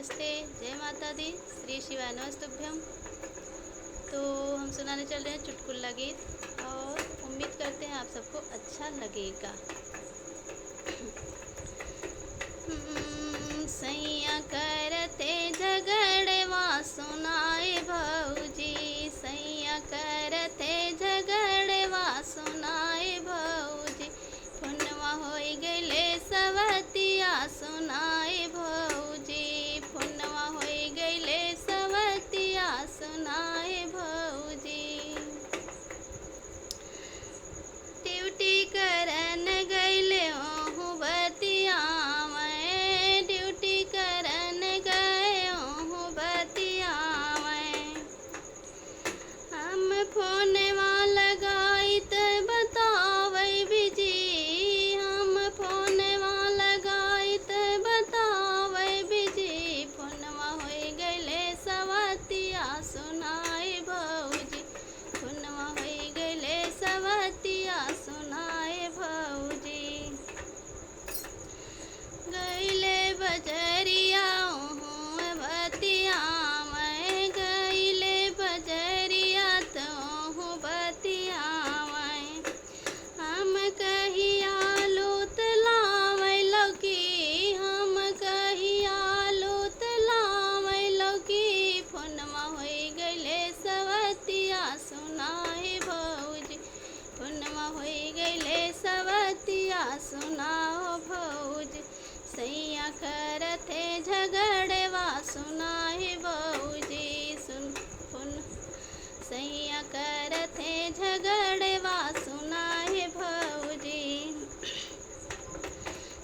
नमस्ते, जय माता दी, श्री शिवाय नमस्तुभ्यम। तो हम सुनाने चल रहे हैं चुटकुला गीत और उम्मीद करते हैं आप सबको अच्छा लगेगा। सैया करते झगड़वा सुनाए भौजी, सैया करते झगड़वा सुनाए भौजी, फोनवा होई गइले सवतिया सुनाए भौजी, फोनवा होई गइले सवतिया सुनाए भौजी। ड्यूटी करन गइले ओहु बतिया मैं, ड्यूटी करन गए ओहु बतिया मैं, हम फोनवा लगाई त बतावै बिजी, हम फोनवा लगाई त बतावै बिजी, फोनवा होई गइले सवतिया सुनाए भौजी, फोनवा होई गइले सवतिया सुनाए भौजी। गइले बजरिया ओहु बतिया मैं, गइले बजरिया तो ओहु बतिया मैं, हम कहिया लूत लावै लौकी, हम कहिया लूत लावै लौकी, फोनवा होई गइले सवतिया सुनाए भौजी, फोनवा होई गइले सवतिया सुनाओ भौजी। सैया करते झगड़वा सुनाए भौजी, सैया करते झगड़वा सुनाए भौजी।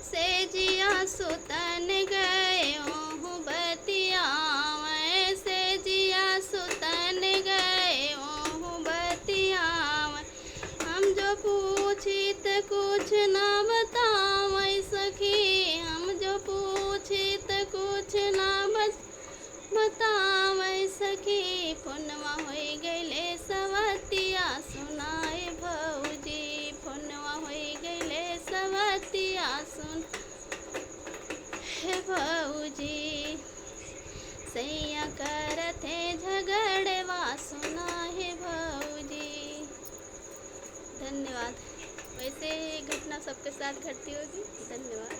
सेजिया सुतन गए ओहु बतिया मैं, सेजिया सुतन गए ओहु बतिया मैं, हम जो पूछी त कुछ ना बतावै सखी, हम जो पूछी त कुछ ना बतावै सखी, फोनवा होई गइले सवतिया सुनाए भौजी, फोनवा होई गइले सवतिया सुन हे भौजी। सैया करते झगड़वा सुनाए भौजी। धन्यवाद। वैसे घटना सबके साथ घटती होगी। धन्यवाद।